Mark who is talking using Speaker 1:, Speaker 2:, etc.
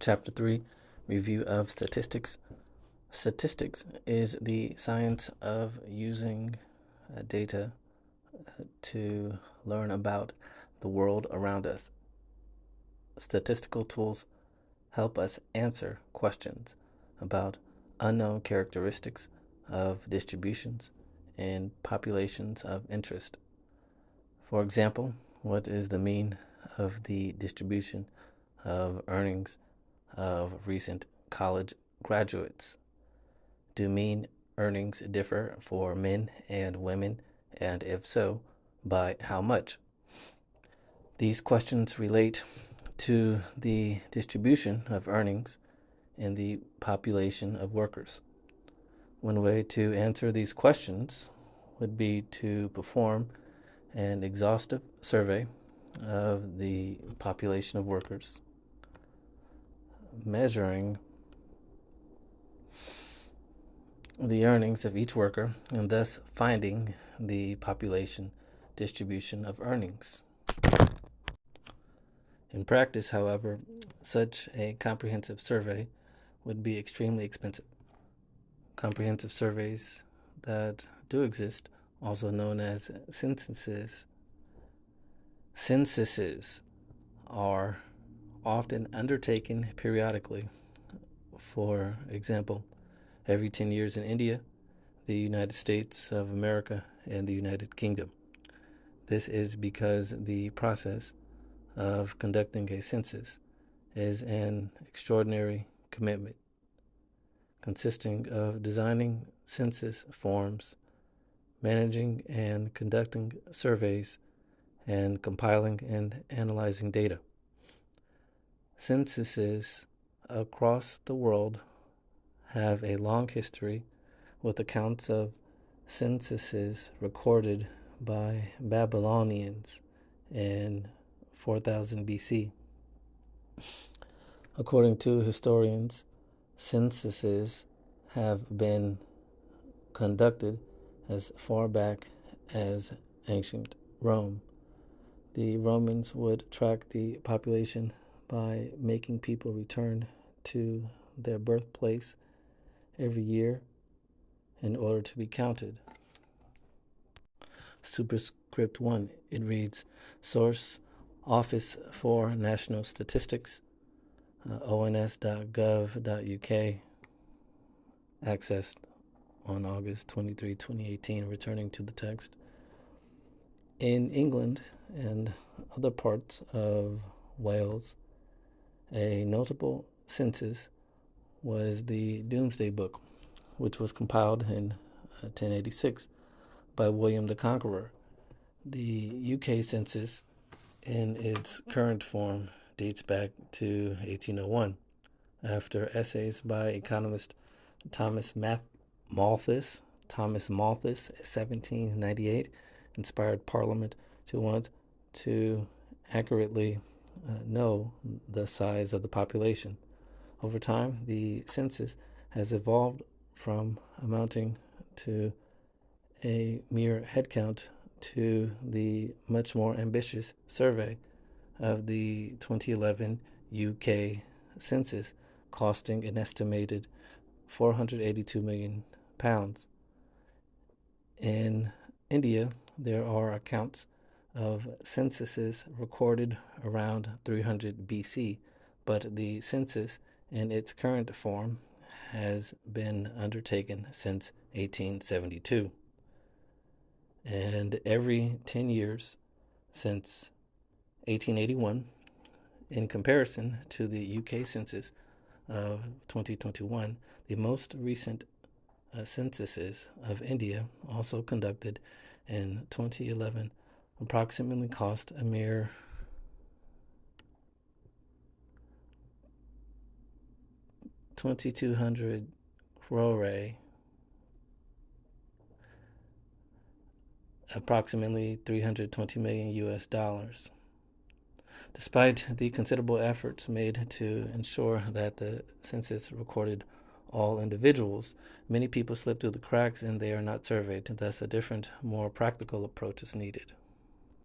Speaker 1: Chapter 3, Review of Statistics. Statistics is the science of using data to learn about the world around us. Statistical tools help us answer questions about unknown characteristics of distributions and populations of interest. For example, what is the mean of the distribution of earnings of recent college graduates? Do mean earnings differ for men and women, and if so, by how much? These questions relate to the distribution of earnings in the population of workers. One way to answer these questions would be to perform an exhaustive survey of the population of workers, measuring the earnings of each worker and thus finding the population distribution of earnings. In practice, however, such a comprehensive survey would be extremely expensive. Comprehensive surveys that do exist, also known as censuses, are often undertaken periodically. For example, every 10 years in India, the United States of America, and the United Kingdom. This is because the process of conducting a census is an extraordinary commitment, consisting of designing census forms, managing and conducting surveys, and compiling and analyzing data. Censuses across the world have a long history, with accounts of censuses recorded by Babylonians in 4000 BC. According to historians, censuses have been conducted as far back as ancient Rome. The Romans would track the population by making people return to their birthplace every year in order to be counted. Superscript 1, it reads, Source, Office for National Statistics, ons.gov.uk, accessed on August 23, 2018, returning to the text. In England and other parts of Wales, a notable census was the Domesday Book, which was compiled in 1086 by William the Conqueror. The UK census, in its current form, dates back to 1801, after essays by economist Thomas Malthus, 1798, inspired Parliament to want to accurately know the size of the population. Over time, the census has evolved from amounting to a mere headcount to the much more ambitious survey of the 2011 UK census, costing an estimated £482 million. In India, there are accounts of censuses recorded around 300 BC, but the census in its current form has been undertaken since 1872. And every 10 years since 1881, in comparison to the UK census of 2021, the most recent censuses of India, also conducted in 2011, approximately cost a mere $2,200 crore, approximately 320 million US dollars. Despite the considerable efforts made to ensure that the census recorded all individuals, many people slip through the cracks and they are not surveyed. Thus, a different, more practical approach is needed.